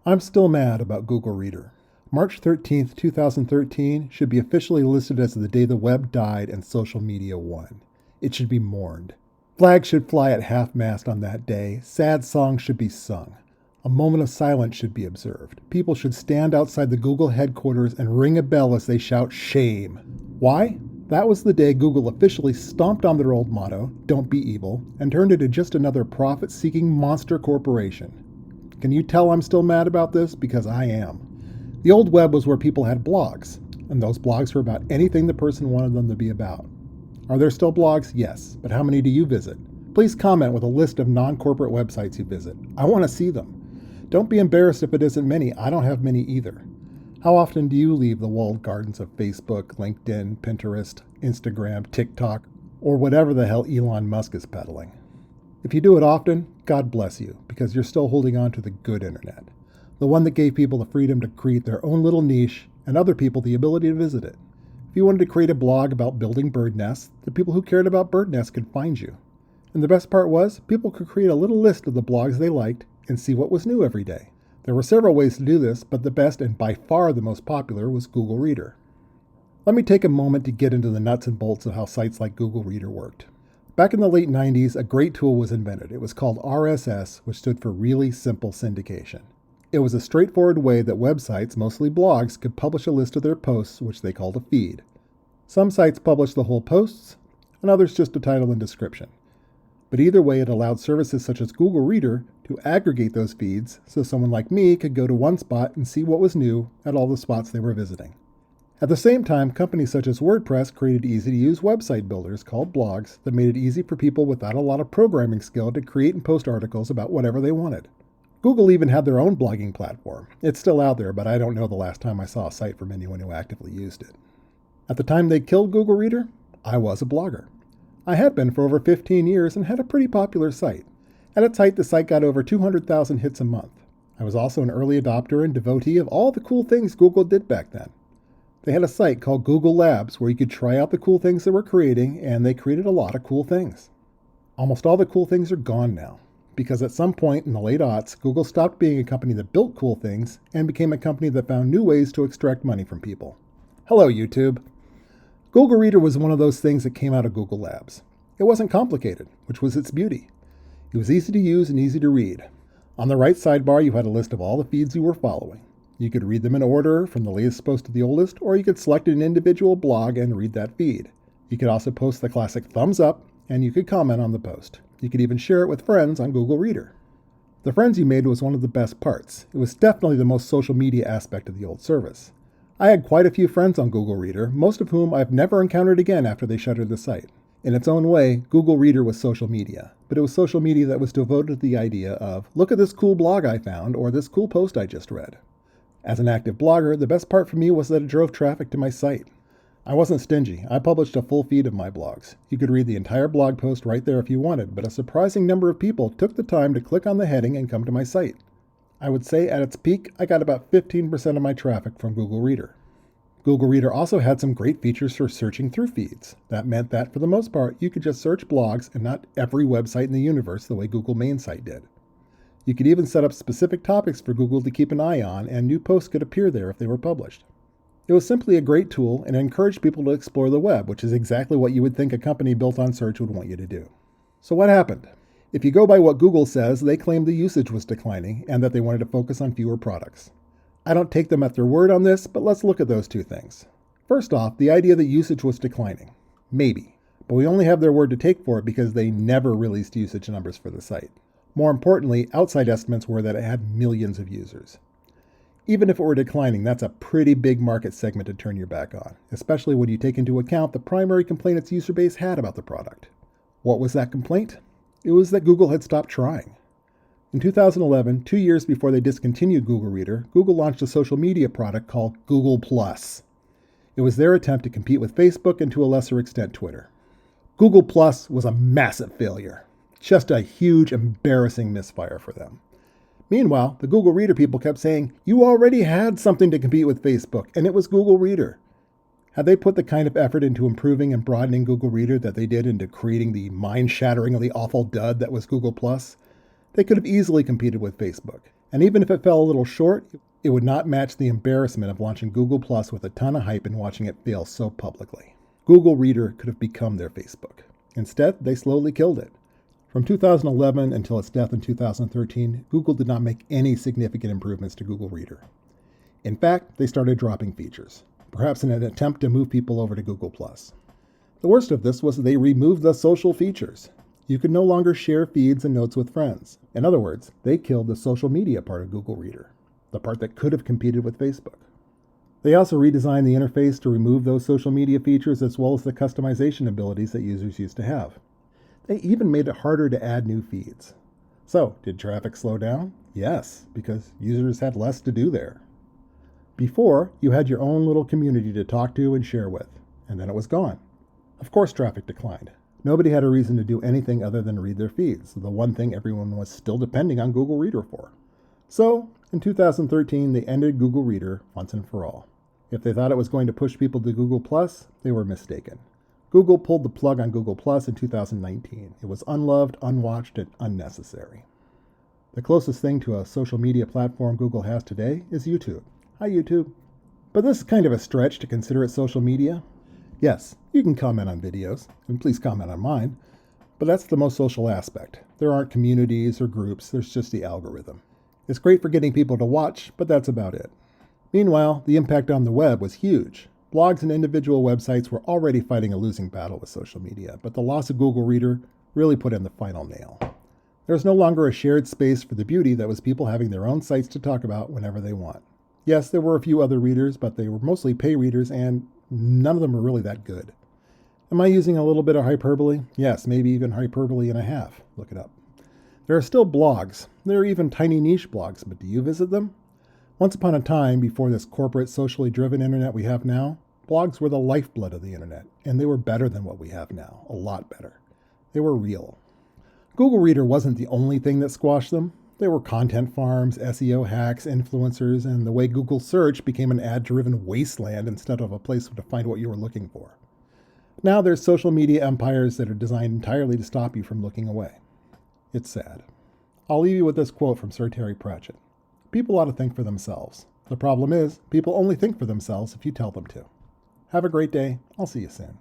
I'm still mad about Google Reader. March 13th, 2013 should be officially listed as the day the web died and social media won. It should be mourned. Flags should fly at half-mast on that day. Sad songs should be sung. A moment of silence should be observed. People should stand outside the Google headquarters and ring a bell as they shout shame. Why? That was the day Google officially stomped on their old motto, "Don't be evil," and turned it into just another profit-seeking monster corporation. Can you tell I'm still mad about this? Because I am. The old web was where people had blogs, and those blogs were about anything the person wanted them to be about. Are there still blogs? Yes, but how many do you visit? Please comment with a list of non-corporate websites you visit. I want to see them. Don't be embarrassed if it isn't many. I don't have many either. How often do you leave the walled gardens of Facebook, LinkedIn, Pinterest, Instagram, TikTok, or whatever the hell Elon Musk is peddling? If you do it often, God bless you, because you're still holding on to the good internet, the one that gave people the freedom to create their own little niche and other people the ability to visit it. If you wanted to create a blog about building bird nests, the people who cared about bird nests could find you. And the best part was, people could create a little list of the blogs they liked and see what was new every day. There were several ways to do this, but the best and by far the most popular was Google Reader. Let me take a moment to get into the nuts and bolts of how sites like Google Reader worked. Back in the late 90s, a great tool was invented. It was called RSS, which stood for Really Simple Syndication. It was a straightforward way that websites, mostly blogs, could publish a list of their posts, which they called a feed. Some sites published the whole posts, and others just a title and description. But either way, it allowed services such as Google Reader to aggregate those feeds so someone like me could go to one spot and see what was new at all the spots they were visiting. At the same time, companies such as WordPress created easy-to-use website builders called blogs that made it easy for people without a lot of programming skill to create and post articles about whatever they wanted. Google even had their own blogging platform. It's still out there, but I don't know the last time I saw a site from anyone who actively used it. At the time they killed Google Reader, I was a blogger. I had been for over 15 years and had a pretty popular site. At its height, the site got over 200,000 hits a month. I was also an early adopter and devotee of all the cool things Google did back then. They had a site called Google Labs where you could try out the cool things they were creating, and they created a lot of cool things. Almost all the cool things are gone now, because at some point in the late aughts, Google stopped being a company that built cool things and became a company that found new ways to extract money from people. Hello, YouTube. Google Reader was one of those things that came out of Google Labs. It wasn't complicated, which was its beauty. It was easy to use and easy to read. On the right sidebar, you had a list of all the feeds you were following. You could read them in order, from the latest post to the oldest, or you could select an individual blog and read that feed. You could also post the classic thumbs up, and you could comment on the post. You could even share it with friends on Google Reader. The friends you made was one of the best parts. It was definitely the most social media aspect of the old service. I had quite a few friends on Google Reader, most of whom I've never encountered again after they shuttered the site. In its own way, Google Reader was social media, but it was social media that was devoted to the idea of, look at this cool blog I found, or this cool post I just read. As an active blogger, the best part for me was that it drove traffic to my site. I wasn't stingy. I published a full feed of my blogs. You could read the entire blog post right there if you wanted, but a surprising number of people took the time to click on the heading and come to my site. I would say at its peak, I got about 15% of my traffic from Google Reader. Google Reader also had some great features for searching through feeds. That meant that, for the most part, you could just search blogs and not every website in the universe the way Google main site did. You could even set up specific topics for Google to keep an eye on, and new posts could appear there if they were published. It was simply a great tool and encouraged people to explore the web, which is exactly what you would think a company built on search would want you to do. So what happened? If you go by what Google says, they claimed the usage was declining and that they wanted to focus on fewer products. I don't take them at their word on this, but let's look at those two things. First off, the idea that usage was declining. Maybe. But we only have their word to take for it because they never released usage numbers for the site. More importantly, outside estimates were that it had millions of users. Even if it were declining, that's a pretty big market segment to turn your back on, especially when you take into account the primary complaint its user base had about the product. What was that complaint? It was that Google had stopped trying. In 2011, 2 years before they discontinued Google Reader, Google launched a social media product called Google+. It was their attempt to compete with Facebook and to a lesser extent Twitter. Google+ was a massive failure. Just a huge, embarrassing misfire for them. Meanwhile, the Google Reader people kept saying, you already had something to compete with Facebook, and it was Google Reader. Had they put the kind of effort into improving and broadening Google Reader that they did into creating the mind-shatteringly awful dud that was Google+, they could have easily competed with Facebook. And even if it fell a little short, it would not match the embarrassment of launching Google Plus with a ton of hype and watching it fail so publicly. Google Reader could have become their Facebook. Instead, they slowly killed it. From 2011 until its death in 2013, Google did not make any significant improvements to Google Reader. In fact, they started dropping features, perhaps in an attempt to move people over to Google+. The worst of this was that they removed the social features. You could no longer share feeds and notes with friends. In other words, they killed the social media part of Google Reader, the part that could have competed with Facebook. They also redesigned the interface to remove those social media features as well as the customization abilities that users used to have. They even made it harder to add new feeds. So, did traffic slow down? Yes, because users had less to do there. Before, you had your own little community to talk to and share with, and then it was gone. Of course traffic declined. Nobody had a reason to do anything other than read their feeds, the one thing everyone was still depending on Google Reader for. So, in 2013, they ended Google Reader once and for all. If they thought it was going to push people to Google+, they were mistaken. Google pulled the plug on Google+ in 2019. It was unloved, unwatched, and unnecessary. The closest thing to a social media platform Google has today is YouTube. Hi, YouTube. But this is kind of a stretch to consider it social media. Yes, you can comment on videos, and please comment on mine, but that's the most social aspect. There aren't communities or groups, there's just the algorithm. It's great for getting people to watch, but that's about it. Meanwhile, the impact on the web was huge. Blogs and individual websites were already fighting a losing battle with social media, but the loss of Google Reader really put in the final nail. There's no longer a shared space for the beauty that was people having their own sites to talk about whenever they want. Yes, there were a few other readers, but they were mostly pay readers, and none of them were really that good. Am I using a little bit of hyperbole? Yes, maybe even hyperbole and a half. Look it up. There are still blogs. There are even tiny niche blogs, but do you visit them? Once upon a time, before this corporate, socially driven internet we have now, blogs were the lifeblood of the internet, and they were better than what we have now, a lot better. They were real. Google Reader wasn't the only thing that squashed them. There were content farms, SEO hacks, influencers, and the way Google search became an ad-driven wasteland instead of a place to find what you were looking for. Now there's social media empires that are designed entirely to stop you from looking away. It's sad. I'll leave you with this quote from Sir Terry Pratchett. People ought to think for themselves. The problem is, people only think for themselves if you tell them to. Have a great day. I'll see you soon.